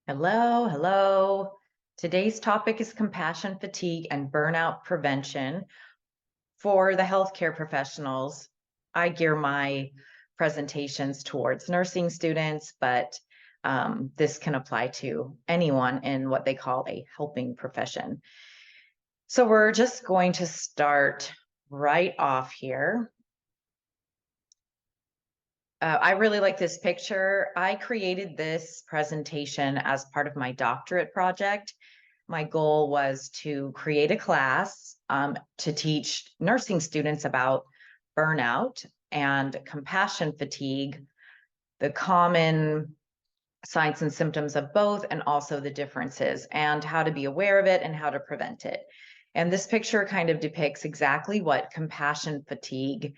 Hello, hello. Today's topic is compassion fatigue and burnout prevention for the healthcare professionals. I gear my presentations towards nursing students, but this can apply to anyone in what they call a helping profession. So we're just going to start right off here. I really like this picture. I created this presentation as part of my doctorate project. My goal was to create a class to teach nursing students about burnout and compassion fatigue, the common signs and symptoms of both, and also the differences, and how to be aware of it and how to prevent it. And this picture kind of depicts exactly what compassion fatigue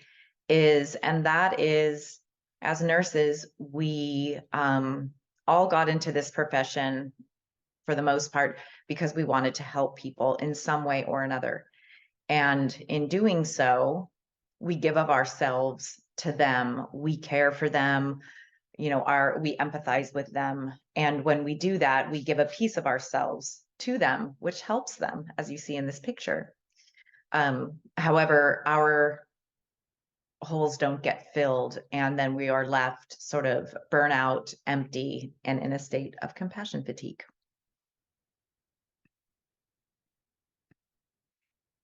is, and that is, as nurses, we all got into this profession for the most part because we wanted to help people in some way or another. And in doing so, we give of ourselves to them, we care for them, we empathize with them. And when we do that, we give a piece of ourselves to them, which helps them, as you see in this picture. However, our holes don't get filled, and then we are left sort of burnout, empty, and in a state of compassion fatigue.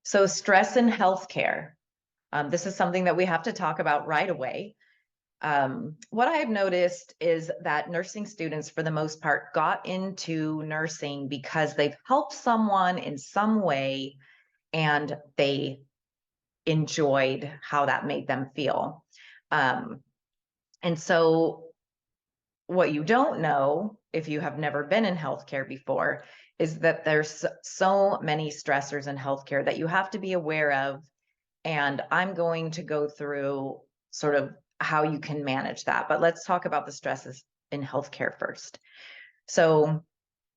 So stress in healthcare. This is something that we have to talk about right away. What I have noticed is that nursing students, for the most part, got into nursing because they've helped someone in some way and they enjoyed how that made them feel. And so what you don't know, if you have never been in healthcare before, is that there's so many stressors in healthcare that you have to be aware of. And I'm going to go through sort of how you can manage that. But let's talk about the stresses in healthcare first. So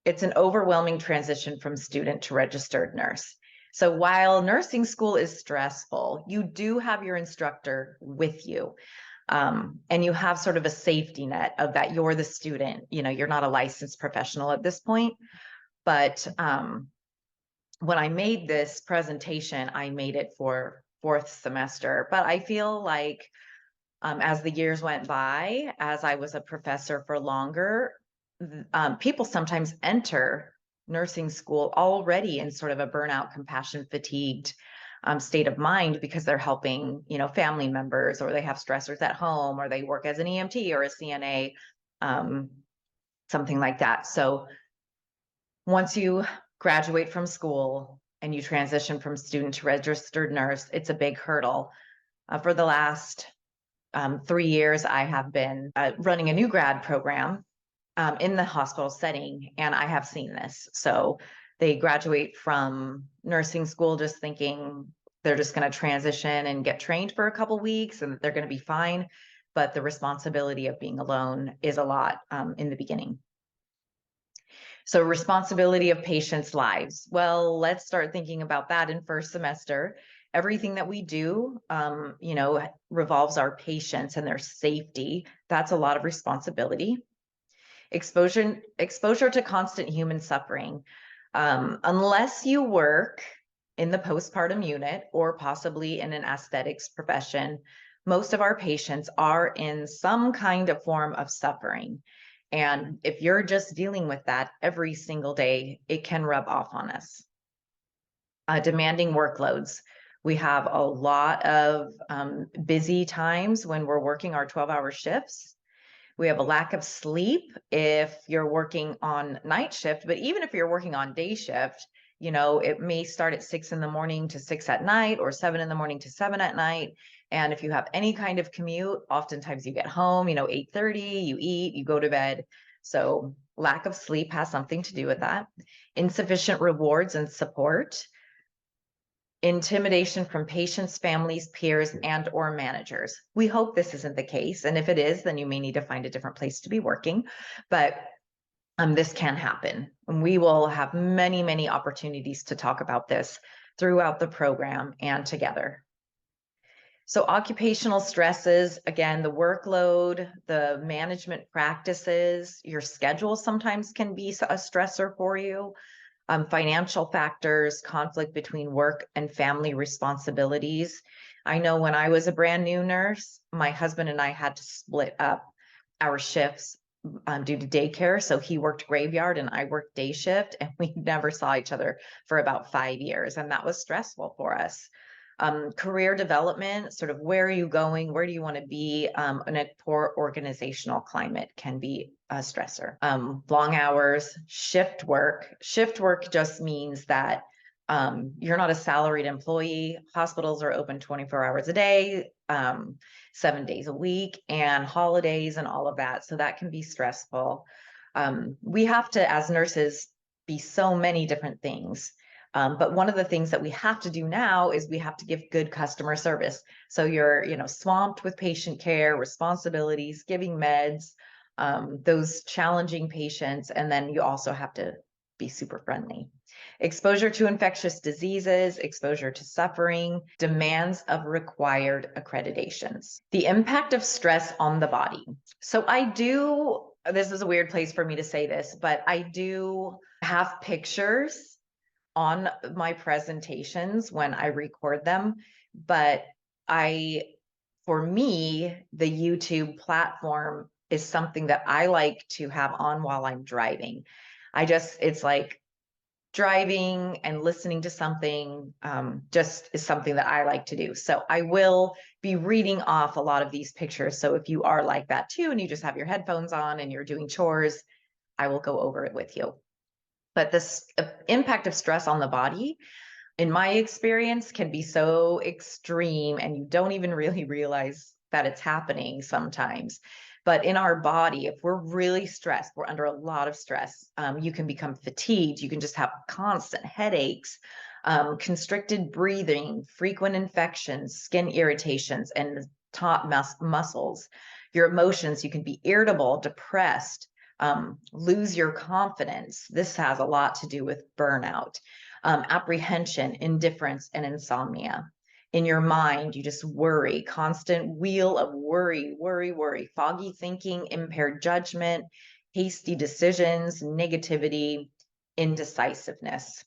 it's an overwhelming transition from student to registered nurse. So while nursing school is stressful, you do have your instructor with you. And you have sort of a safety net of that you're the student, you're not a licensed professional at this point. But when I made this presentation, I made it for fourth semester. But I feel like as the years went by, as I was a professor for longer, people sometimes enter nursing school already in sort of a burnout, compassion fatigued state of mind because they're helping, family members, or they have stressors at home, or they work as an EMT or a CNA, something like that. So once you graduate from school and you transition from student to registered nurse, it's a big hurdle. For the last 3 years, I have been running a new grad program in the hospital setting, and I have seen this. So they graduate from nursing school just thinking they're just going to transition and get trained for a couple weeks and they're going to be fine. But the responsibility of being alone is a lot in the beginning. So responsibility of patients' lives. Well, let's start thinking about that in first semester. Everything that we do, revolves our patients and their safety. That's a lot of responsibility. Exposure to constant human suffering. Unless you work in the postpartum unit or possibly in an aesthetics profession, most of our patients are in some kind of form of suffering. And if you're just dealing with that every single day, it can rub off on us. Demanding workloads. We have a lot of busy times when we're working our 12-hour shifts. We have a lack of sleep if you're working on night shift, but even if you're working on day shift, it may start at 6 in the morning to 6 at night, or 7 in the morning to 7 at night. And if you have any kind of commute, oftentimes you get home, 8:30, you eat, you go to bed. So lack of sleep has something to do with that. Insufficient rewards and support. Intimidation from patients, families, peers, and or managers. We hope this isn't the case. And if it is, then you may need to find a different place to be working. But this can happen. And we will have many, many opportunities to talk about this throughout the program and together. So occupational stresses, again, the workload, the management practices, your schedule sometimes can be a stressor for you. Financial factors, conflict between work and family responsibilities. I know when I was a brand new nurse, my husband and I had to split up our shifts due to daycare. So he worked graveyard and I worked day shift, and we never saw each other for about 5 years. And that was stressful for us. Career development, sort of where are you going? Where do you want to be? In a poor organizational climate can be a stressor. Long hours, shift work. Shift work just means that you're not a salaried employee. Hospitals are open 24 hours a day, 7 days a week, and holidays and all of that. So that can be stressful. We have to, as nurses, be so many different things. But one of the things that we have to do now is we have to give good customer service. So you're, swamped with patient care, responsibilities, giving meds, those challenging patients, and then you also have to be super friendly. Exposure to infectious diseases, exposure to suffering, demands of required accreditations. The impact of stress on the body. So this is a weird place for me to say this, but I do have pictures on my presentations when I record them, but for me, the YouTube platform is something that I like to have on while I'm driving. It's like driving and listening to something, just is something that I like to do. So I will be reading off a lot of these pictures. So if you are like that too, and you just have your headphones on and you're doing chores, I will go over it with you. But this impact of stress on the body, in my experience, can be so extreme and you don't even really realize that it's happening sometimes. But in our body, if we're really stressed, we're under a lot of stress, you can become fatigued. You can just have constant headaches, constricted breathing, frequent infections, skin irritations, and taut muscles. Your emotions, you can be irritable, depressed, lose your confidence. This has a lot to do with burnout, apprehension, indifference, and insomnia. In your mind, you just worry, constant wheel of worry, foggy thinking, impaired judgment, hasty decisions, negativity, indecisiveness.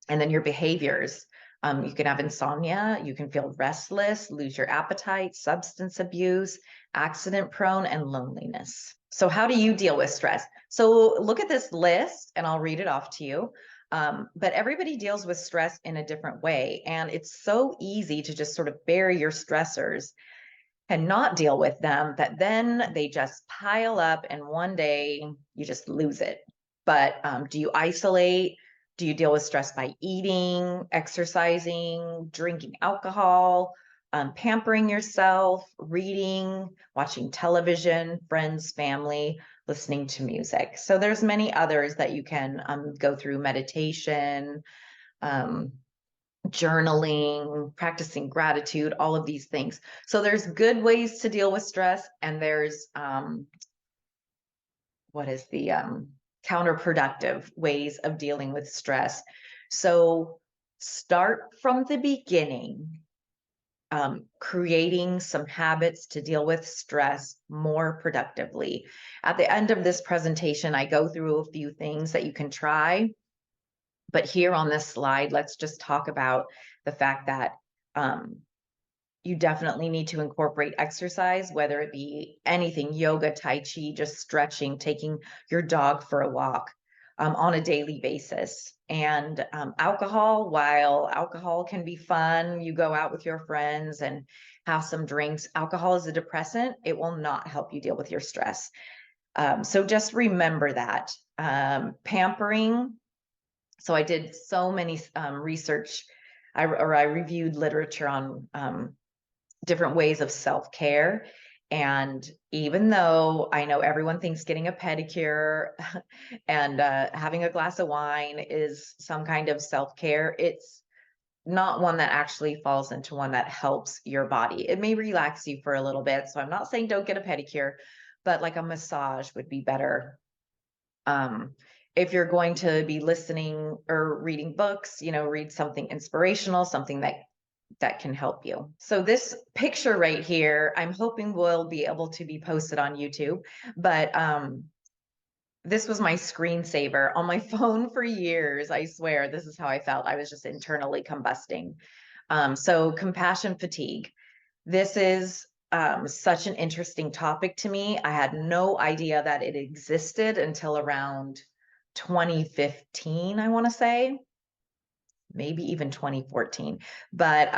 And then your behaviors. You can have insomnia, you can feel restless, lose your appetite, substance abuse, accident prone, and loneliness. So how do you deal with stress? So look at this list and I'll read it off to you. But everybody deals with stress in a different way. And it's so easy to just sort of bury your stressors and not deal with them, that then they just pile up and one day you just lose it. But do you isolate? Do you deal with stress by eating, exercising, drinking alcohol, pampering yourself, reading, watching television, friends, family, listening to music? So there's many others that you can go through: meditation, journaling, practicing gratitude, all of these things. So there's good ways to deal with stress, and there's what is the counterproductive ways of dealing with stress. So start from the beginning, creating some habits to deal with stress more productively. At the end of this presentation, I go through a few things that you can try. But here on this slide, let's just talk about the fact that you definitely need to incorporate exercise, whether it be anything: yoga, tai chi, just stretching, taking your dog for a walk on a daily basis. And alcohol, while alcohol can be fun, you go out with your friends and have some drinks. Alcohol is a depressant. It will not help you deal with your stress. So just remember that. Pampering. So I did so many research, I reviewed literature on different ways of self-care. And even though I know everyone thinks getting a pedicure and having a glass of wine is some kind of self-care, it's not one that actually falls into one that helps your body. It may relax you for a little bit. So I'm not saying don't get a pedicure, but like a massage would be better. If you're going to be listening or reading books, read something inspirational, something that that can help you. So this picture right here, I'm hoping will be able to be posted on YouTube, but this was my screensaver on my phone for years. I swear, this is how I felt. I was just internally combusting. So compassion fatigue. This is such an interesting topic to me. I had no idea that it existed until around 2015, I want to say, maybe even 2014. But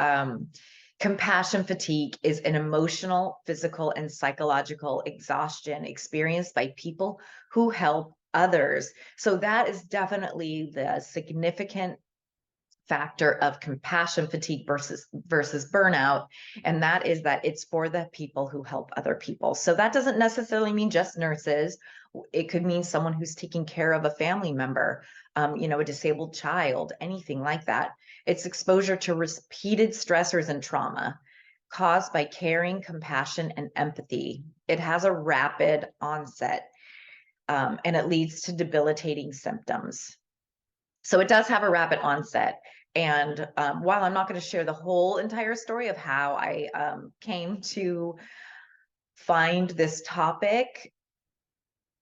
compassion fatigue is an emotional, physical, and psychological exhaustion experienced by people who help others. So that is definitely the significant factor of compassion fatigue versus burnout, and that is that it's for the people who help other people. So that doesn't necessarily mean just nurses. It could mean someone who's taking care of a family member, a disabled child, anything like that. It's exposure to repeated stressors and trauma caused by caring, compassion, and empathy. It has a rapid onset, and it leads to debilitating symptoms. So it does have a rapid onset. And while I'm not going to share the whole entire story of how I came to find this topic,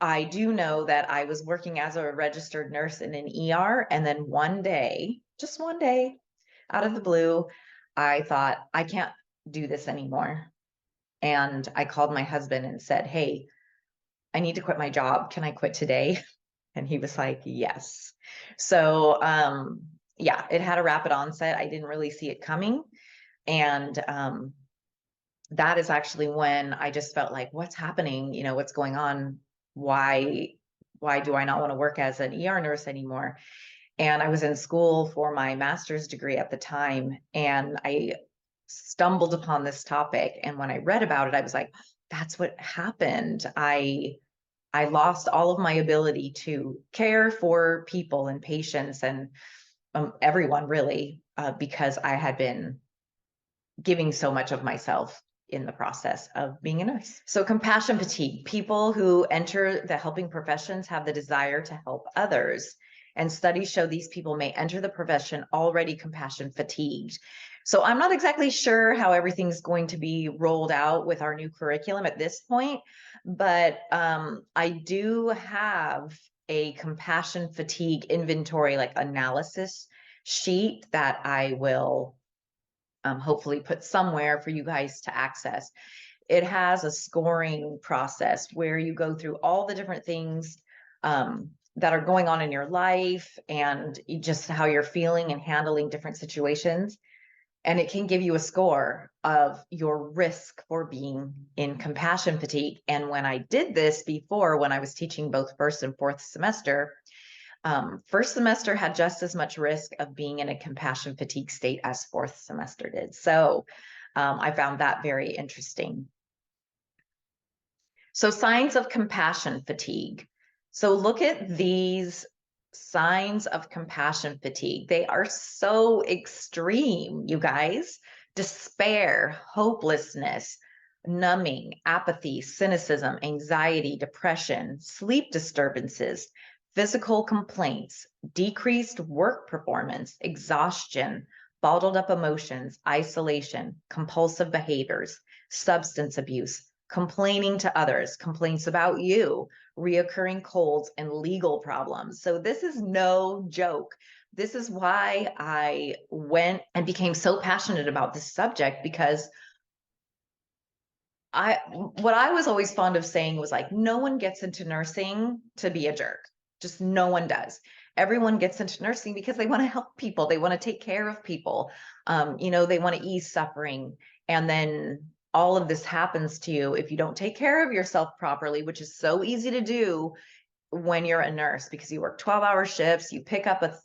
I do know that I was working as a registered nurse in an ER. And then one day, just one day, out of the blue, I thought, I can't do this anymore. And I called my husband and said, hey, I need to quit my job. Can I quit today? And he was like, yes. So, yeah, it had a rapid onset. I didn't really see it coming. And that is actually when I just felt like, what's happening? What's going on? Why do I not want to work as an ER nurse anymore? And I was in school for my master's degree at the time, and I stumbled upon this topic. And when I read about it, I was like, that's what happened. I lost all of my ability to care for people and patients and everyone really, because I had been giving so much of myself in the process of being a nurse. So compassion fatigue, people who enter the helping professions have the desire to help others. And studies show these people may enter the profession already compassion fatigued. So I'm not exactly sure how everything's going to be rolled out with our new curriculum at this point, but I do have a compassion fatigue inventory, like analysis sheet that I will hopefully put somewhere for you guys to access. It has a scoring process where you go through all the different things that are going on in your life and just how you're feeling and handling different situations. And it can give you a score of your risk for being in compassion fatigue. And when I did this before, when I was teaching both first and fourth semester, first semester had just as much risk of being in a compassion fatigue state as fourth semester did. So I found that very interesting. So signs of compassion fatigue. So look at these signs of compassion fatigue. They are so extreme, you guys. Despair, hopelessness, numbing, apathy, cynicism, anxiety, depression, sleep disturbances, physical complaints, decreased work performance, exhaustion, bottled up emotions, isolation, compulsive behaviors, substance abuse, complaining to others, complaints about you, reoccurring colds, and legal problems. So this is no joke. This is why I went and became so passionate about this subject, because what I was always fond of saying was like, no one gets into nursing to be a jerk. Just no one does. Everyone gets into nursing because they want to help people. They want to take care of people. They want to ease suffering. And then all of this happens to you if you don't take care of yourself properly, which is so easy to do when you're a nurse, because you work 12-hour shifts, you pick up a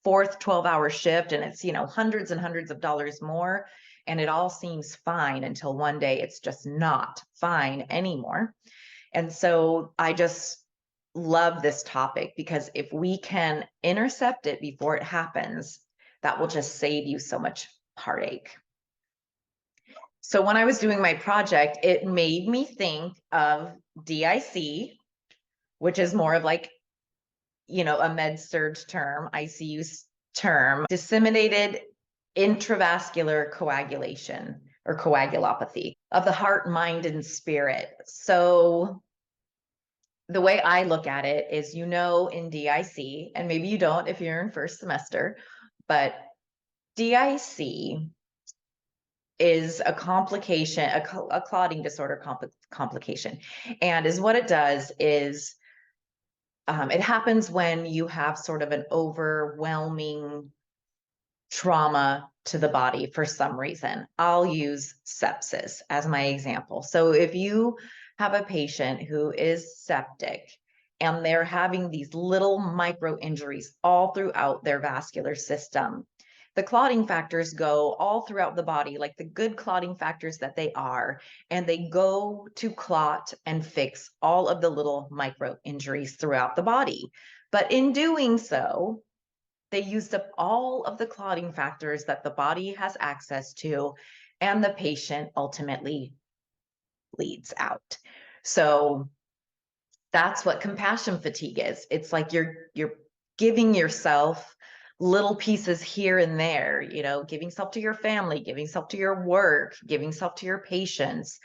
fourth 12-hour shift, and it's, hundreds and hundreds of dollars more. And it all seems fine until one day it's just not fine anymore. And so I just love this topic, because if we can intercept it before it happens, that will just save you so much heartache. So when I was doing my project, it made me think of DIC, which is more of like, a med surg term, ICU term, disseminated intravascular coagulation or coagulopathy of the heart, mind, and spirit. So the way I look at it is, in DIC, and maybe you don't if you're in first semester, but DIC is a complication, a clotting disorder complication. And is what it does is it happens when you have sort of an overwhelming trauma to the body for some reason. I'll use sepsis as my example. So if you have a patient who is septic and they're having these little micro injuries all throughout their vascular system, the clotting factors go all throughout the body, like the good clotting factors that they are, and they go to clot and fix all of the little micro injuries throughout the body. But in doing so, they used up all of the clotting factors that the body has access to, and the patient ultimately bleeds out. So that's what compassion fatigue is. It's like you're giving yourself little pieces here and there, giving self to your family, giving self to your work, giving self to your patients,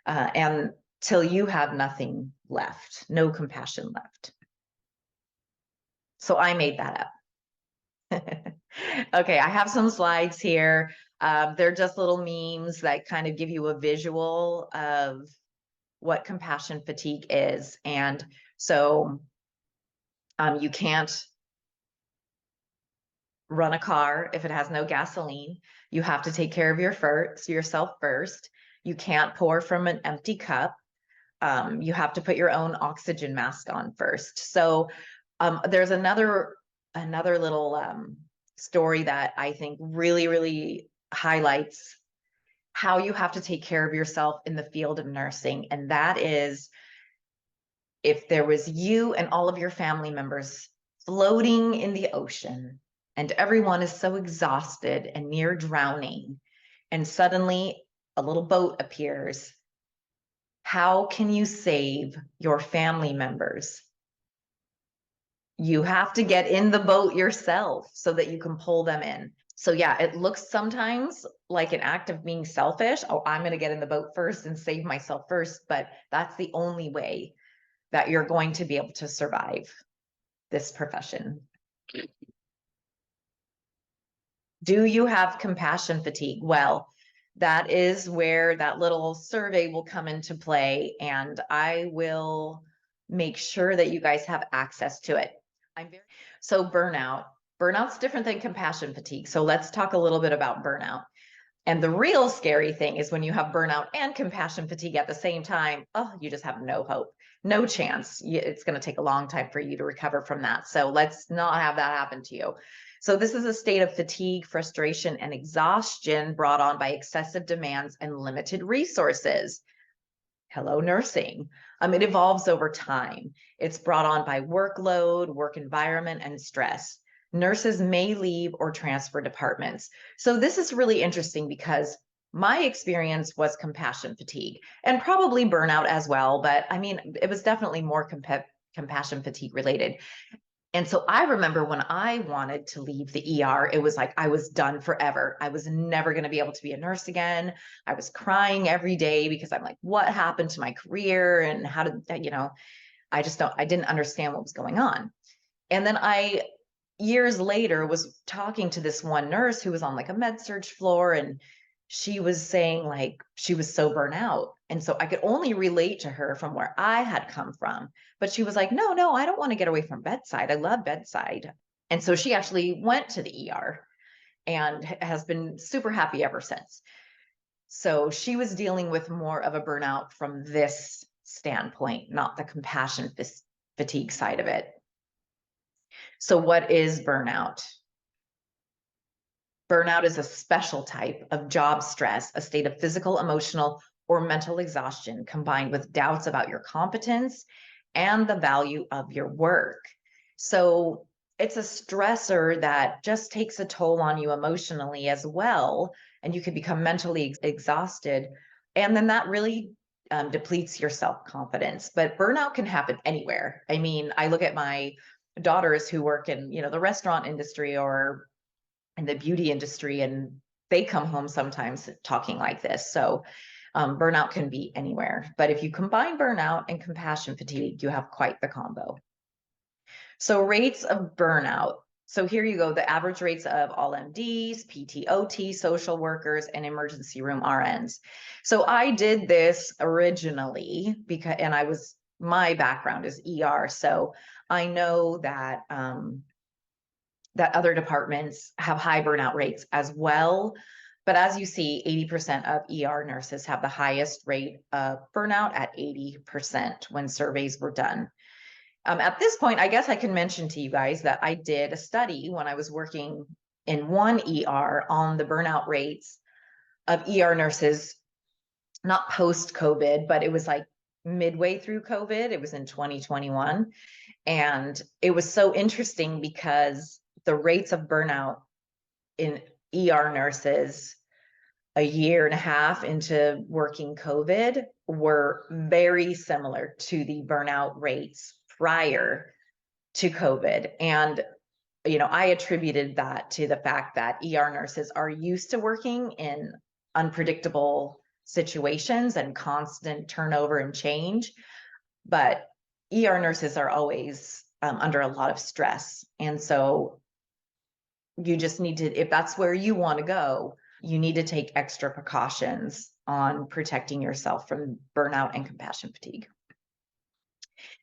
and till you have nothing left, no compassion left. So I made that up. Okay, I have some slides here. They're just little memes that kind of give you a visual of what compassion fatigue is. And so you can't run a car if it has no gasoline. You have to take care of yourself first. You can't pour from an empty cup. You have to put your own oxygen mask on first. So there's another little story that I think really, really highlights how you have to take care of yourself in the field of nursing. And that is, if there was you and all of your family members floating in the ocean, and everyone is so exhausted and near drowning, and suddenly a little boat appears, how can you save your family members? You have to get in the boat yourself so that you can pull them in. So yeah, it looks sometimes like an act of being selfish. Oh, I'm going to get in the boat first and save myself first. But that's the only way that you're going to be able to survive this profession. Do you have compassion fatigue? Well, that is where that little survey will come into play, and I will make sure that you guys have access to it. So burnout's different than compassion fatigue. So let's talk a little bit about burnout. And the real scary thing is when you have burnout and compassion fatigue at the same time, you just have no hope, no chance. It's going to take a long time for you to recover from that. So let's not have that happen to you. So this is a state of fatigue, frustration, and exhaustion brought on by excessive demands and limited resources. Hello, nursing. It evolves over time. It's brought on by workload, work environment, and stress. Nurses may leave or transfer departments. So this is really interesting because my experience was compassion fatigue and probably burnout as well. But it was definitely more compassion fatigue related. And so I remember when I wanted to leave the ER, it was like I was done forever. I was never going to be able to be a nurse again. I was crying every day because I'm like, what happened to my career? And how did, I didn't understand what was going on. And then years later, was talking to this one nurse who was on like a med surg floor, and she was saying like she was so burnt out. And so I could only relate to her from where I had come from. But she was like, no, I don't want to get away from bedside. I love bedside. And so she actually went to the ER and has been super happy ever since. So she was dealing with more of a burnout from this standpoint, not the compassion fatigue side of it. So what is burnout? Burnout is a special type of job stress, a state of physical, emotional, or mental exhaustion combined with doubts about your competence and the value of your work. So it's a stressor that just takes a toll on you emotionally as well, and you can become mentally exhausted. And then that really depletes your self-confidence. But burnout can happen anywhere. I look at my daughters who work in, the restaurant industry or in the beauty industry, and they come home sometimes talking like this. So burnout can be anywhere. But if you combine burnout and compassion fatigue, you have quite the combo. So rates of burnout. So here you go, the average rates of all MDs, PTOT, social workers, and emergency room RNs. So I did this originally because, and my background is ER. So I know that, that other departments have high burnout rates as well. But as you see, 80% of ER nurses have the highest rate of burnout at 80% when surveys were done. At this point, I guess I can mention to you guys that I did a study when I was working in one ER on the burnout rates of ER nurses, not post COVID, but it was like midway through COVID. It was in 2021. And it was so interesting because the rates of burnout in ER nurses a year and a half into working COVID were very similar to the burnout rates prior to COVID. And, I attributed that to the fact that ER nurses are used to working in unpredictable situations and constant turnover and change. But ER nurses are always under a lot of stress. And so you just need to, if that's where you want to go, you need to take extra precautions on protecting yourself from burnout and compassion fatigue.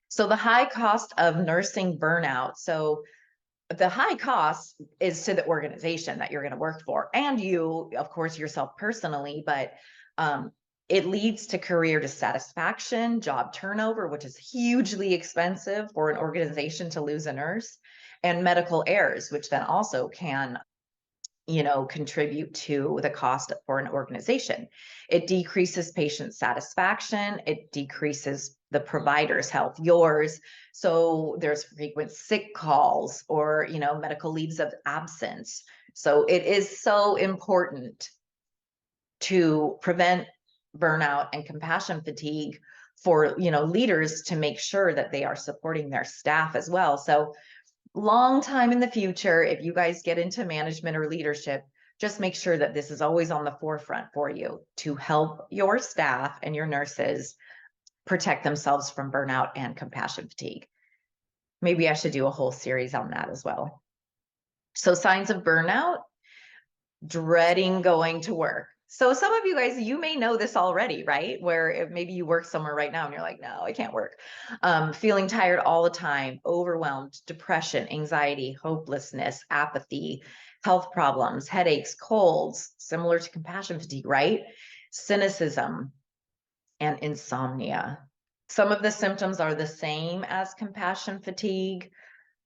So the high cost of nursing burnout. So the high cost is to the organization that you're going to work for, and you, of course, yourself personally, but it leads to career dissatisfaction, job turnover, which is hugely expensive for an organization to lose a nurse, and medical errors, which then also can contribute to the cost for an organization. It decreases patient satisfaction. It decreases the provider's health, yours. So there's frequent sick calls or, medical leaves of absence. So it is so important to prevent burnout and compassion fatigue for, leaders to make sure that they are supporting their staff as well. So long time in the future, if you guys get into management or leadership, just make sure that this is always on the forefront for you to help your staff and your nurses protect themselves from burnout and compassion fatigue. Maybe I should do a whole series on that as well. So signs of burnout: dreading going to work. So some of you guys, you may know this already, right? Where maybe you work somewhere right now and you're like, no, I can't work. Feeling tired all the time, overwhelmed, depression, anxiety, hopelessness, apathy, health problems, headaches, colds, similar to compassion fatigue, right? Cynicism and insomnia. Some of the symptoms are the same as compassion fatigue.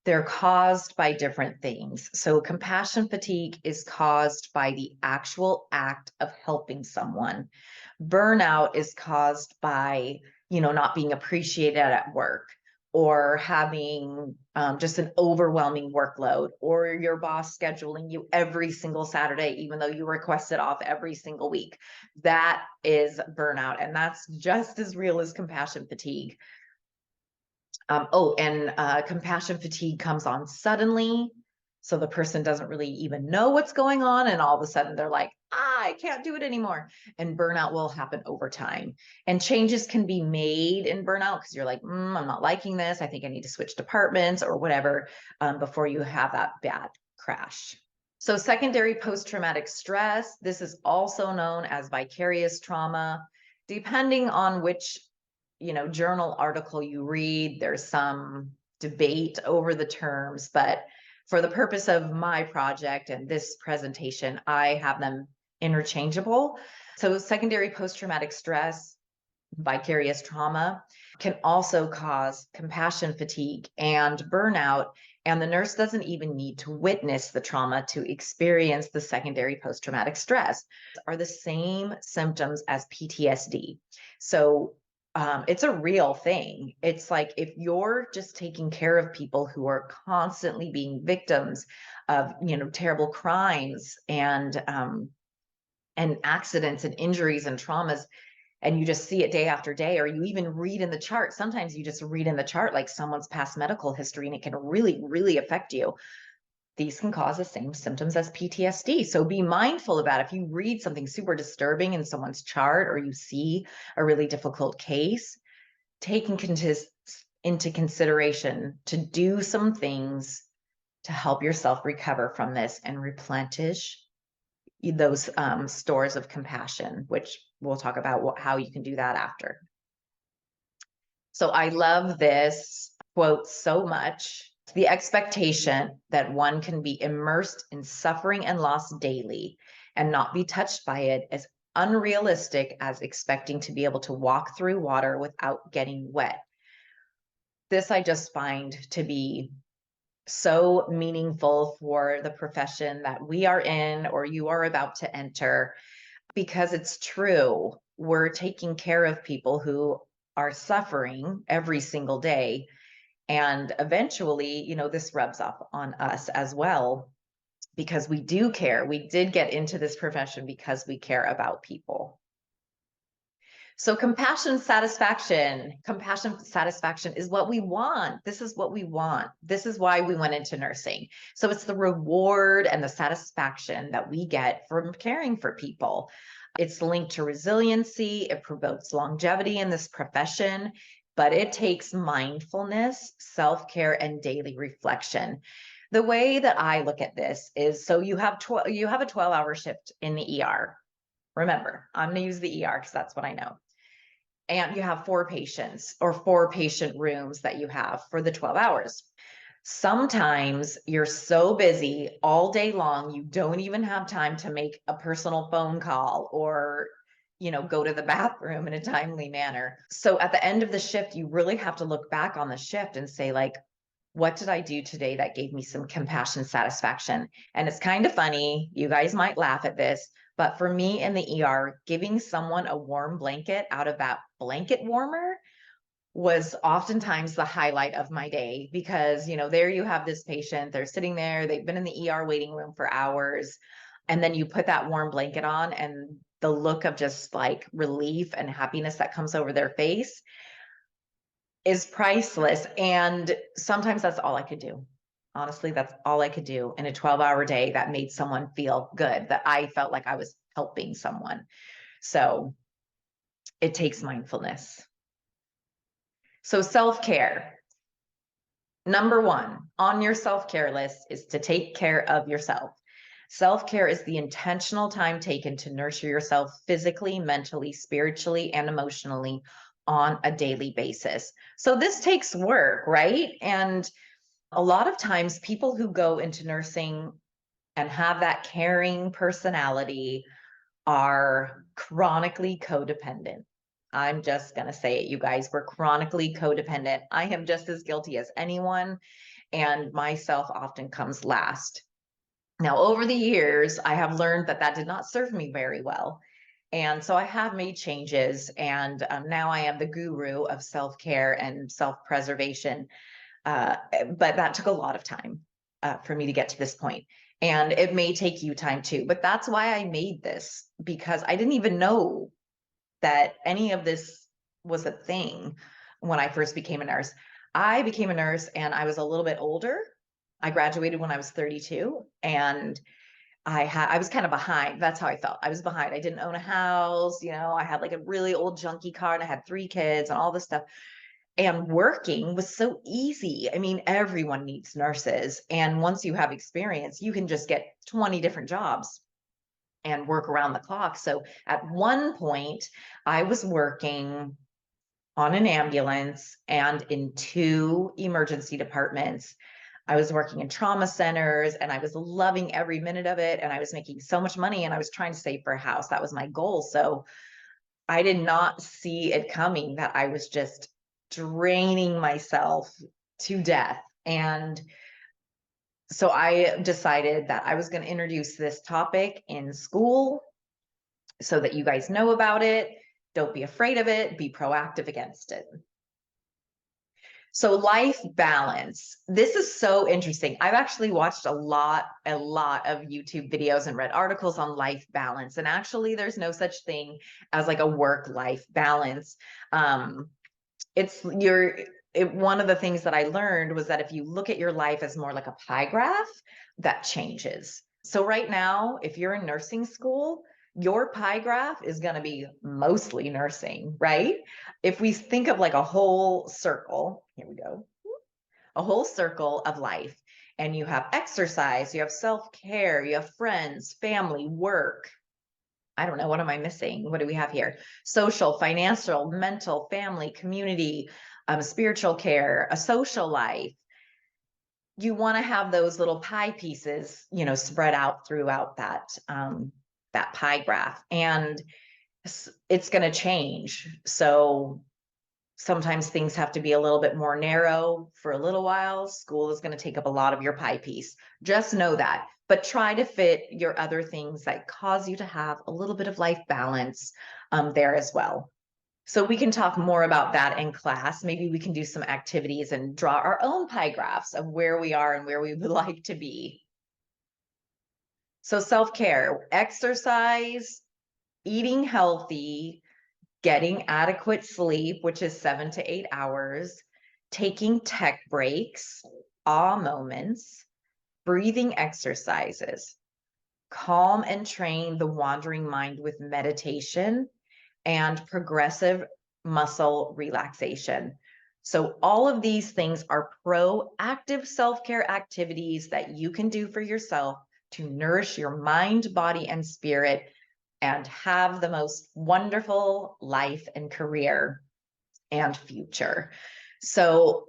They're caused by different things. So compassion fatigue is caused by the actual act of helping someone. Burnout is caused by, not being appreciated at work, or having just an overwhelming workload, or your boss scheduling you every single Saturday, even though you requested off every single week. That is burnout. And that's just as real as compassion fatigue. Compassion fatigue comes on suddenly. So the person doesn't really even know what's going on. And all of a sudden they're like, I can't do it anymore. And burnout will happen over time. And changes can be made in burnout because you're like, I'm not liking this. I think I need to switch departments or whatever before you have that bad crash. So secondary post-traumatic stress, this is also known as vicarious trauma. Depending on which journal article you read, there's some debate over the terms, but for the purpose of my project and this presentation, I have them interchangeable. So secondary post-traumatic stress, vicarious trauma, can also cause compassion fatigue and burnout. And the nurse doesn't even need to witness the trauma to experience the secondary post-traumatic stress. Are the same symptoms as PTSD. So it's a real thing. It's like if you're just taking care of people who are constantly being victims of, terrible crimes and accidents and injuries and traumas, and you just see it day after day, or you even read in the chart. Sometimes you just read in the chart like someone's past medical history, and it can really, really affect you. these can cause the same symptoms as PTSD. So be mindful of that. If you read something super disturbing in someone's chart, or you see a really difficult case, take into consideration to do some things to help yourself recover from this and replenish those stores of compassion, which we'll talk about how you can do that after. So I love this quote so much. The expectation that one can be immersed in suffering and loss daily and not be touched by it is unrealistic as expecting to be able to walk through water without getting wet. This I just find to be so meaningful for the profession that we are in or you are about to enter, because it's true. We're taking care of people who are suffering every single day. And eventually, this rubs off on us as well, because we do care. We did get into this profession because we care about people. So compassion satisfaction is what we want. This is what we want. This is why we went into nursing. So it's the reward and the satisfaction that we get from caring for people. It's linked to resiliency. It promotes longevity in this profession, but it takes mindfulness, self-care, and daily reflection. The way that I look at this is, so you have a 12-hour shift in the ER. Remember, I'm going to use the ER because that's what I know. And you have 4 patients or 4 patient rooms that you have for the 12 hours. Sometimes you're so busy all day long, you don't even have time to make a personal phone call or, go to the bathroom in a timely manner. So at the end of the shift, you really have to look back on the shift and say, like, what did I do today that gave me some compassion satisfaction? And it's kind of funny. You guys might laugh at this, but for me in the ER, giving someone a warm blanket out of that blanket warmer was oftentimes the highlight of my day, because, there you have this patient, they're sitting there, they've been in the ER waiting room for hours. And then you put that warm blanket on, and the look of just like relief and happiness that comes over their face is priceless. And sometimes that's all I could do. Honestly, that's all I could do in a 12-hour day that made someone feel good, that I felt like I was helping someone. So it takes mindfulness. So self-care. Number 1 on your self-care list is to take care of yourself. Self-care is the intentional time taken to nurture yourself physically, mentally, spiritually, and emotionally on a daily basis. So this takes work, right? And a lot of times people who go into nursing and have that caring personality are chronically codependent. I'm just going to say it, you guys. We're chronically codependent. I am just as guilty as anyone, and myself often comes last. Now, over the years, I have learned that did not serve me very well. And so I have made changes, and now I am the guru of self-care and self-preservation. But that took a lot of time for me to get to this point. And it may take you time too, but that's why I made this, because I didn't even know that any of this was a thing when I first became a nurse. I became a nurse and I was a little bit older. I graduated when I was 32, and I was kind of behind. That's how I felt. I was behind. I didn't own a house. I had like a really old junky car, and I had 3 kids and all this stuff. And working was so easy. I mean, everyone needs nurses. And once you have experience, you can just get 20 different jobs and work around the clock. So at one point, I was working on an ambulance and in 2 emergency departments. I was working in trauma centers, and I was loving every minute of it. And I was making so much money, and I was trying to save for a house. That was my goal. So I did not see it coming that I was just draining myself to death. And so I decided that I was going to introduce this topic in school so that you guys know about it. Don't be afraid of it. Be proactive against it. So life balance. This is so interesting. I've actually watched a lot of YouTube videos and read articles on life balance. And actually, there's no such thing as like a work-life balance. one of the things that I learned was that if you look at your life as more like a pie graph, that changes. So right now, if you're in nursing school, your pie graph is going to be mostly nursing, right? If we think of like a whole circle, here we go, a whole circle of life, and you have exercise, you have self-care, you have friends, family, work. I don't know, what am I missing? What do we have here? Social, financial, mental, family, community, spiritual care, a social life. You want to have those little pie pieces, spread out throughout that pie graph, and it's going to change. So sometimes things have to be a little bit more narrow for a little while. School is going to take up a lot of your pie piece. Just know that. But try to fit your other things that cause you to have a little bit of life balance there as well. So we can talk more about that in class. Maybe we can do some activities and draw our own pie graphs of where we are and where we would like to be. So self-care, exercise, eating healthy, getting adequate sleep, which is 7 to 8 hours, taking tech breaks, awe moments, breathing exercises, calm and train the wandering mind with meditation, and progressive muscle relaxation. So all of these things are proactive self-care activities that you can do for yourself to nourish your mind, body, and spirit and have the most wonderful life and career and future. So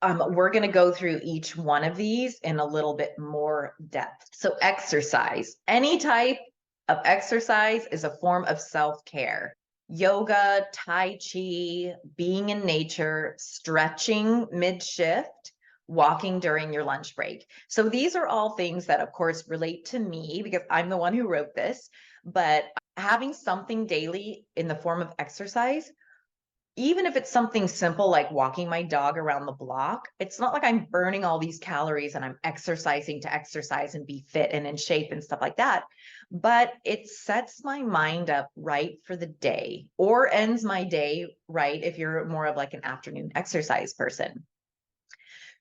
we're going to go through each one of these in a little bit more depth. So exercise, any type of exercise is a form of self-care. Yoga, Tai Chi, being in nature, stretching mid-shift, walking during your lunch break. So these are all things that, of course, relate to me because I'm the one who wrote this. But having something daily in the form of exercise, even if it's something simple like walking my dog around the block, it's not like I'm burning all these calories and I'm exercising to exercise and be fit and in shape and stuff like that. But it sets my mind up right for the day or ends my day right if you're more of like an afternoon exercise person.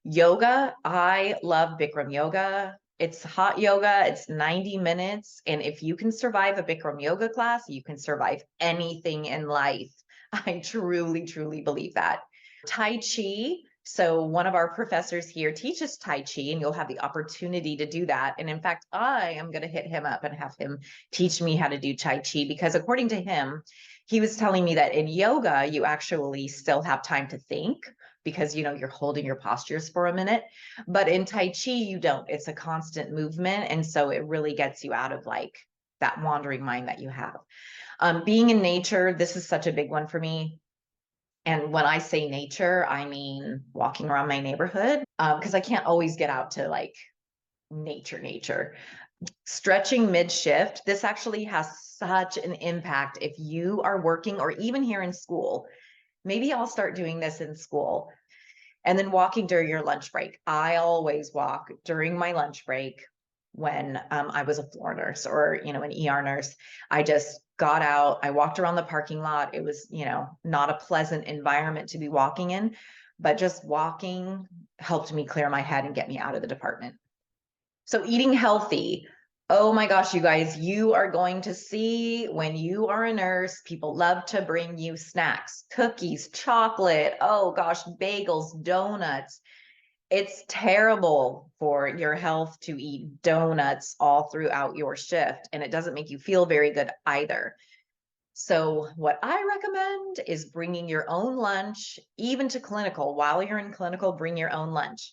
Yoga, I love Bikram yoga. It's hot yoga, it's 90 minutes. And if you can survive a Bikram yoga class, you can survive anything in life. I truly, truly believe that. Tai Chi. So one of our professors here teaches Tai Chi, and you'll have the opportunity to do that. And in fact, I am going to hit him up and have him teach me how to do Tai Chi because according to him, he was telling me that in yoga, you actually still have time to think because you're holding your postures for a minute, but in Tai Chi you don't. It's a constant movement, and so it really gets you out of like that wandering mind that you have. Being in nature, this is such a big one for me. And when I say nature, I mean walking around my neighborhood because I can't always get out to like nature. Stretching mid-shift, this actually has such an impact if you are working or even here in school. Maybe I'll start doing this in school. And then walking during your lunch break. I always walk during my lunch break when I was a floor nurse or, an ER nurse. I just got out, I walked around the parking lot. It was, not a pleasant environment to be walking in, but just walking helped me clear my head and get me out of the department. So eating healthy. Oh my gosh, you guys, you are going to see when you are a nurse, people love to bring you snacks, cookies, chocolate. Oh gosh, bagels, donuts. It's terrible for your health to eat donuts all throughout your shift, and it doesn't make you feel very good either. So what I recommend is bringing your own lunch, even to clinical. While you're in clinical, bring your own lunch.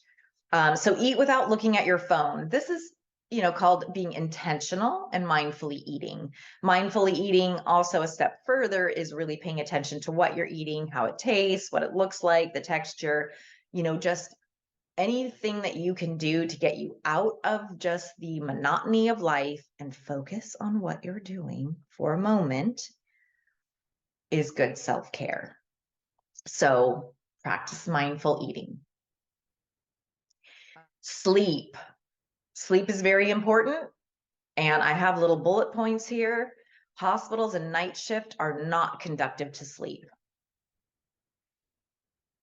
So eat without looking at your phone. This is, called being intentional and mindfully eating. Mindfully eating, also a step further, is really paying attention to what you're eating, how it tastes, what it looks like, the texture, just anything that you can do to get you out of just the monotony of life and focus on what you're doing for a moment is good self-care. So practice mindful eating. Sleep. Sleep is very important. And I have little bullet points here. Hospitals and night shift are not conducive to sleep.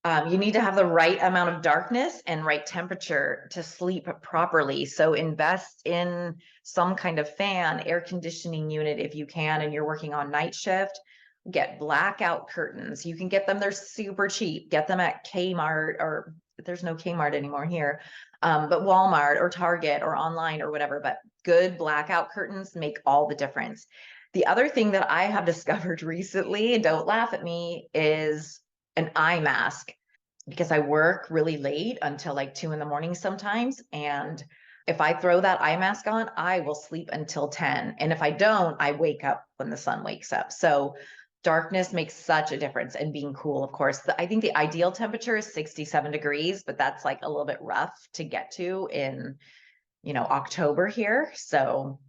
You need to have the right amount of darkness and right temperature to sleep properly. So invest in some kind of fan, air conditioning unit if you can, and you're working on night shift. Get blackout curtains. You can get them, they're super cheap. Get them at Kmart, or there's no Kmart anymore here, but Walmart or Target or online or whatever. But good blackout curtains make all the difference. The other thing that I have discovered recently, and don't laugh at me, is an eye mask, because I work really late until like 2 in the morning sometimes. And if I throw that eye mask on, I will sleep until 10. And if I don't, I wake up when the sun wakes up. So darkness makes such a difference, and being cool, of course. I think the ideal temperature is 67 degrees, but that's like a little bit rough to get to in, October here. So,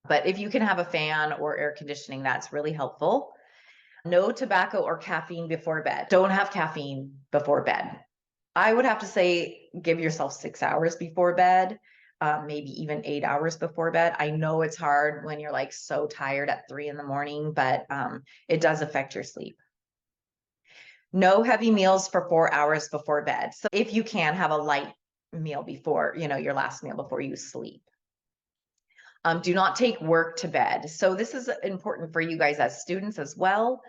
but if you can have a fan or air conditioning, that's really helpful. No tobacco or caffeine before bed. Don't have caffeine before bed. I would have to say give yourself 6 hours before bed, maybe even 8 hours before bed. I know it's hard when you're like so tired at 3 in the morning, but it does affect your sleep. No heavy meals for 4 hours before bed. So if you can, have a light meal before, your last meal before you sleep. Do not take work to bed. So this is important for you guys as students as well.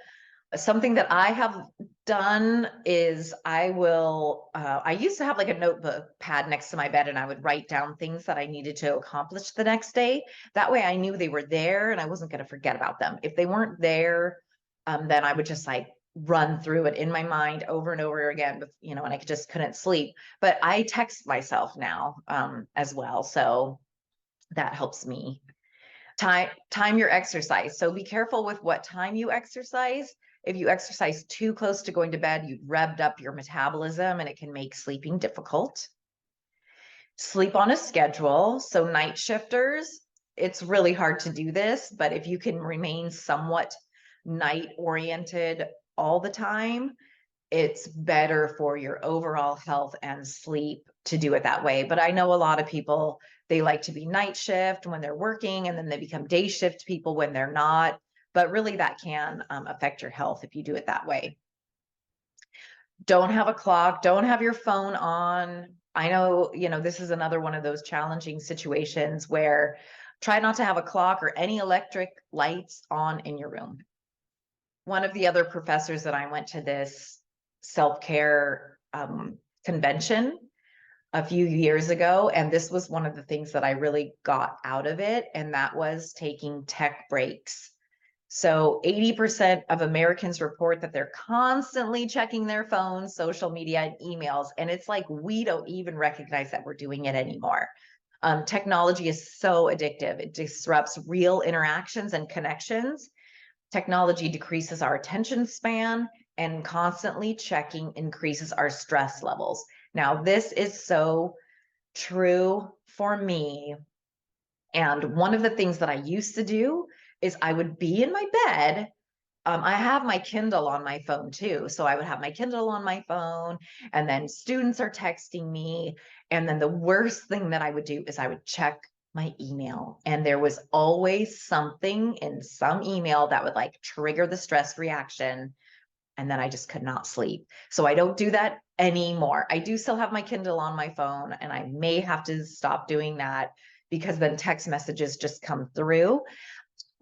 Something that I have done is I used to have like a notebook pad next to my bed, and I would write down things that I needed to accomplish the next day. That way I knew they were there and I wasn't going to forget about them. If they weren't there, then I would just like run through it in my mind over and over again, and I just couldn't sleep. But I text myself now as well. So that helps me. Time your exercise. So be careful with what time you exercise. If you exercise too close to going to bed, you've revved up your metabolism and it can make sleeping difficult. Sleep on a schedule. So night shifters, it's really hard to do this, but if you can remain somewhat night oriented all the time, it's better for your overall health and sleep to do it that way. But I know a lot of people, they like to be night shift when they're working, and then they become day shift people when they're not. But really, that can affect your health if you do it that way. Don't have a clock, don't have your phone on. I know, this is another one of those challenging situations where try not to have a clock or any electric lights on in your room. One of the other professors that I went to this self-care convention a few years ago, and this was one of the things that I really got out of it, and that was taking tech breaks. So 80% of Americans report that they're constantly checking their phones, social media, and emails, and it's like we don't even recognize that we're doing it anymore. Technology is so addictive. It disrupts real interactions and connections. Technology decreases our attention span, and constantly checking increases our stress levels. Now, this is so true for me. And one of the things that I used to do is I would be in my bed. I have my Kindle on my phone too. So I would have my Kindle on my phone, and then students are texting me. And then the worst thing that I would do is I would check my email. And there was always something in some email that would like trigger the stress reaction. And then I just could not sleep. So I don't do that anymore. I do still have my Kindle on my phone, and I may have to stop doing that because then text messages just come through.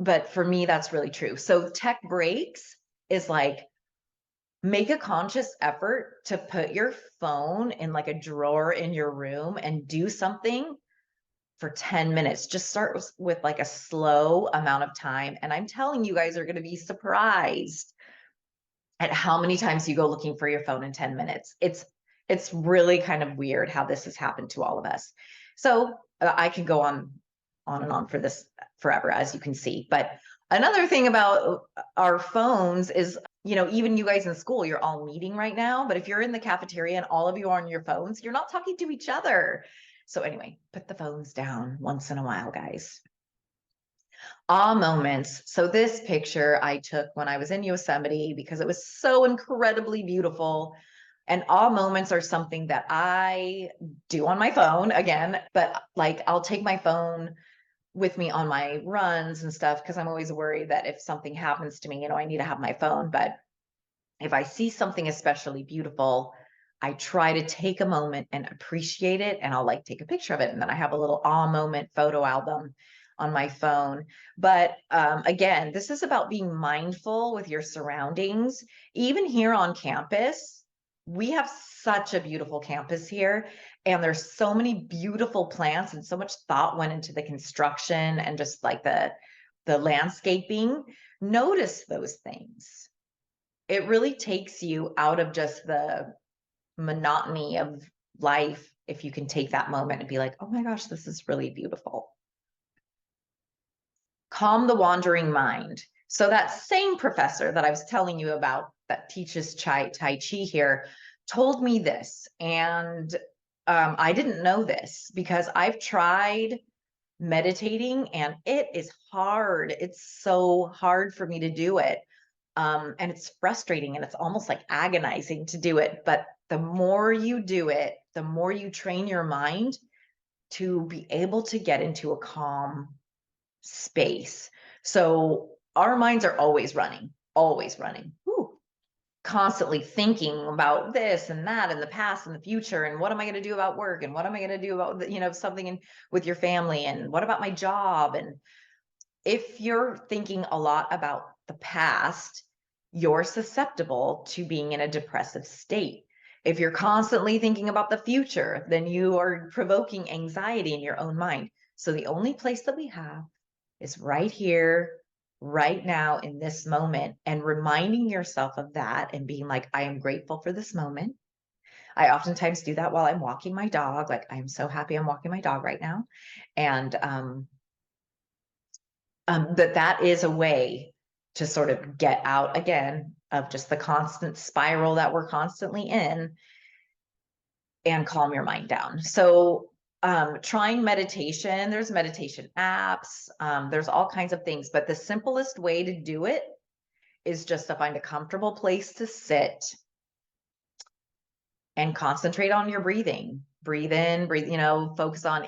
But for me, that's really true. So tech breaks is like, make a conscious effort to put your phone in like a drawer in your room and do something for 10 minutes. Just start with like a slow amount of time. And I'm telling you guys are going to be surprised at how many times you go looking for your phone in 10 minutes. It's really kind of weird how this has happened to all of us. So I can go on and on for this forever, as you can see. But another thing about our phones is, even you guys in school, you're all meeting right now, but if you're in the cafeteria and all of you are on your phones, you're not talking to each other. So anyway, put the phones down once in a while, guys. Moments. So this picture I took when I was in Yosemite because it was so incredibly beautiful. And moments are something that I do on my phone again, but like I'll take my phone with me on my runs and stuff because I'm always worried that if something happens to me, I need to have my phone. But If I see something especially beautiful, I try to take a moment and appreciate it, and I'll like take a picture of it. And then I have a little awe moment photo album on my phone. But again, this is about being mindful with your surroundings. Even here on campus, we have such a beautiful campus here, and there's so many beautiful plants, and so much thought went into the construction and just like the landscaping. Notice those things. It really takes you out of just the monotony of life if you can take that moment and be like, oh my gosh, this is really beautiful. Calm the wandering mind. So that same professor that I was telling you about that teaches Tai Chi here told me this. And I didn't know this because I've tried meditating and it is hard. It's so hard for me to do it. And it's frustrating and it's almost like agonizing to do it. But the more you do it, the more you train your mind to be able to get into a calm space. So our minds are always running, Whew. Constantly thinking about this and that and the past and the future. And what am I going to do about work? And what am I going to do about, something with your family? And what about my job? And if you're thinking a lot about the past, you're susceptible to being in a depressive state. If you're constantly thinking about the future, then you are provoking anxiety in your own mind. So the only place that we have is right here, right now, in this moment, and reminding yourself of that and being like, I am grateful for this moment. I oftentimes do that while I'm walking my dog. Like, I'm so happy I'm walking my dog right now. And that is a way to sort of get out again of just the constant spiral that we're constantly in and calm your mind down. So trying meditation, there's meditation apps, there's all kinds of things, but the simplest way to do it is just to find a comfortable place to sit and concentrate on your breathing. Breathe in, breathe, focus on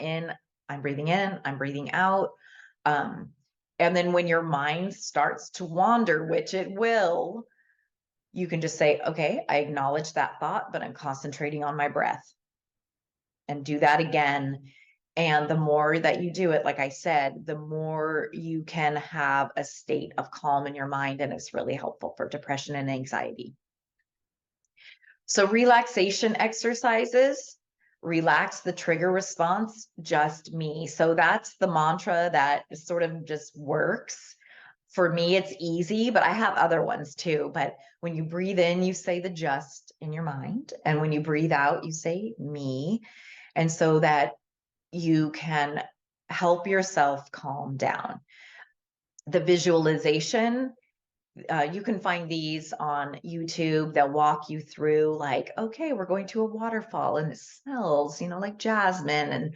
I'm breathing in, I'm breathing out. And then when your mind starts to wander, which it will, you can just say, okay, I acknowledge that thought, but I'm concentrating on my breath. And do that again. And the more that you do it, like I said, the more you can have a state of calm in your mind. And it's really helpful for depression and anxiety. So relaxation exercises, relax the trigger response, just me. So that's the mantra that sort of just works. For me, it's easy, but I have other ones too. But when you breathe in, you say the just in your mind. And when you breathe out, you say me. And so that you can help yourself calm down. The visualization, you can find these on YouTube. They'll walk you through like, okay, we're going to a waterfall and it smells, like jasmine, and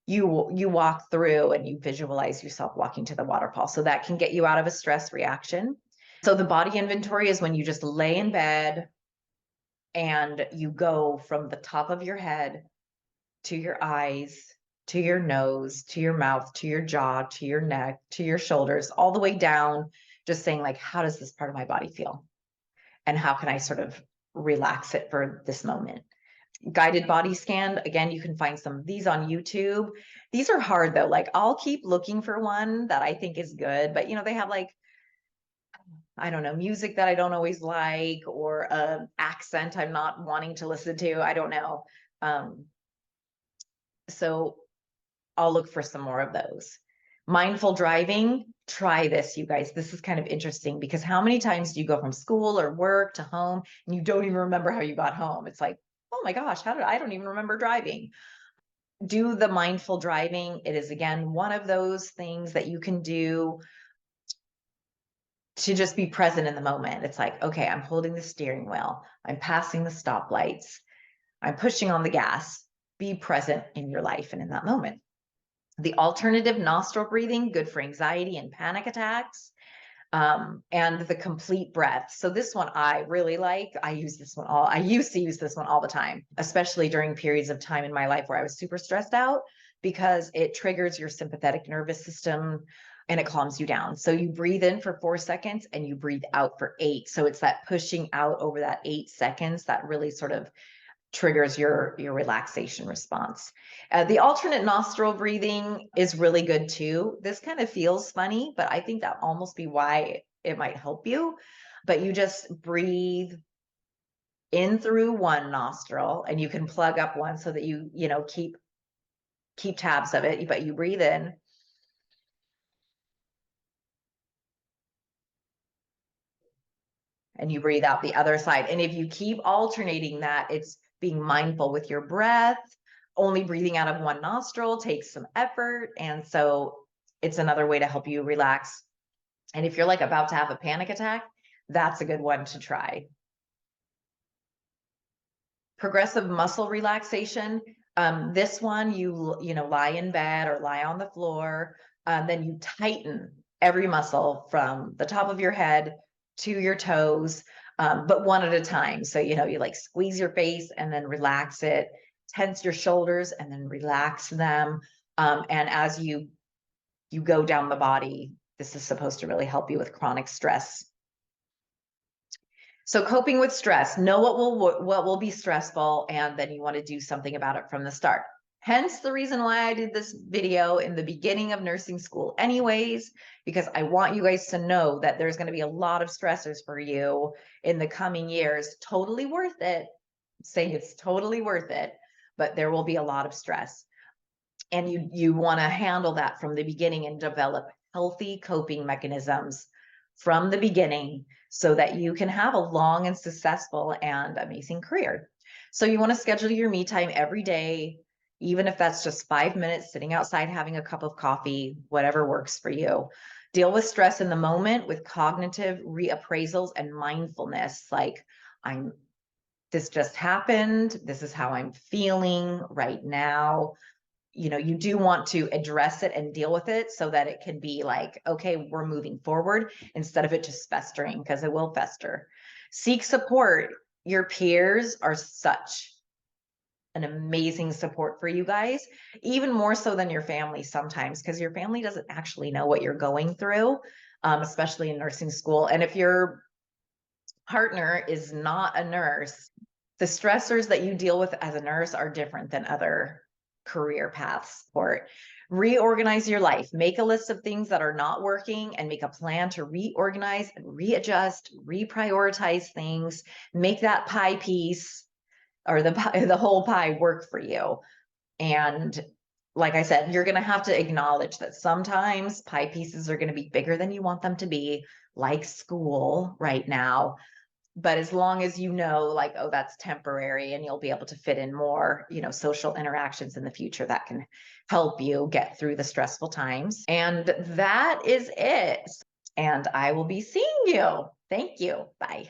you walk through and you visualize yourself walking to the waterfall. So that can get you out of a stress reaction. So the body inventory is when you just lay in bed and you go from the top of your head to your eyes, to your nose, to your mouth, to your jaw, to your neck, to your shoulders, all the way down, just saying like, how does this part of my body feel? And how can I sort of relax it for this moment? Guided body scan, again, you can find some of these on YouTube. These are hard though. Like, I'll keep looking for one that I think is good, but they have like, I don't know, music that I don't always like, or an accent I'm not wanting to listen to. I don't know. So I'll look for some more of those. Mindful driving, try this, you guys. This is kind of interesting because how many times do you go from school or work to home and you don't even remember how you got home? It's like, oh my gosh, I don't even remember driving. Do the mindful driving. It is, again, one of those things that you can do to just be present in the moment. It's like, okay, I'm holding the steering wheel. I'm passing the stoplights. I'm pushing on the gas. Be present in your life and in that moment. The alternative nostril breathing, good for anxiety and panic attacks, and the complete breath. So this one I really like. I used to use this one all the time, especially during periods of time in my life where I was super stressed out, because it triggers your sympathetic nervous system. and it calms you down. So you breathe in for 4 seconds and you breathe out for 8. So it's that pushing out over that 8 seconds that really sort of triggers your relaxation response. The alternate nostril breathing is really good too. This kind of feels funny, but I think that almost be why it might help you. But you just breathe in through one nostril, and you can plug up one so that you know keep tabs of it, but you breathe in and you breathe out the other side. And if you keep alternating that, it's being mindful with your breath. Only breathing out of one nostril takes some effort, and so it's another way to help you relax. And if you're like about to have a panic attack, that's a good one to try. Progressive muscle relaxation. This one, you know, lie in bed or lie on the floor, then you tighten every muscle from the top of your head to your toes, but one at a time. So, you know, you like squeeze your face and then relax it, tense your shoulders and then relax them. And as you go down the body, this is supposed to really help you with chronic stress. So coping with stress, know what will be stressful, and then you want to do something about it from the start. Hence the reason why I did this video in the beginning of nursing school anyways, because I want you guys to know that there's going to be a lot of stressors for you in the coming years. Totally worth it. Saying it's totally worth it, but there will be a lot of stress. And you want to handle that from the beginning and develop healthy coping mechanisms from the beginning so that you can have a long and successful and amazing career. So you want to schedule your me time every day, even if that's just 5 minutes sitting outside having a cup of coffee, whatever works for you. Deal with stress in the moment with cognitive reappraisals and mindfulness. Like, this just happened. This is how I'm feeling right now. You know, you do want to address it and deal with it so that it can be like, okay, we're moving forward instead of it just festering, because it will fester. Seek support. Your peers are such an amazing support for you guys, even more so than your family sometimes, because your family doesn't actually know what you're going through, especially in nursing school. And if your partner is not a nurse, the stressors that you deal with as a nurse are different than other career paths. Or reorganize your life, make a list of things that are not working and make a plan to reorganize and readjust, reprioritize things, make that pie piece or the whole pie work for you. And like I said, you're going to have to acknowledge that sometimes pie pieces are going to be bigger than you want them to be, like school right now. But as long as you know, like, oh, that's temporary, and you'll be able to fit in more, you know, social interactions in the future that can help you get through the stressful times. And that is it. And I will be seeing you. Thank you. Bye.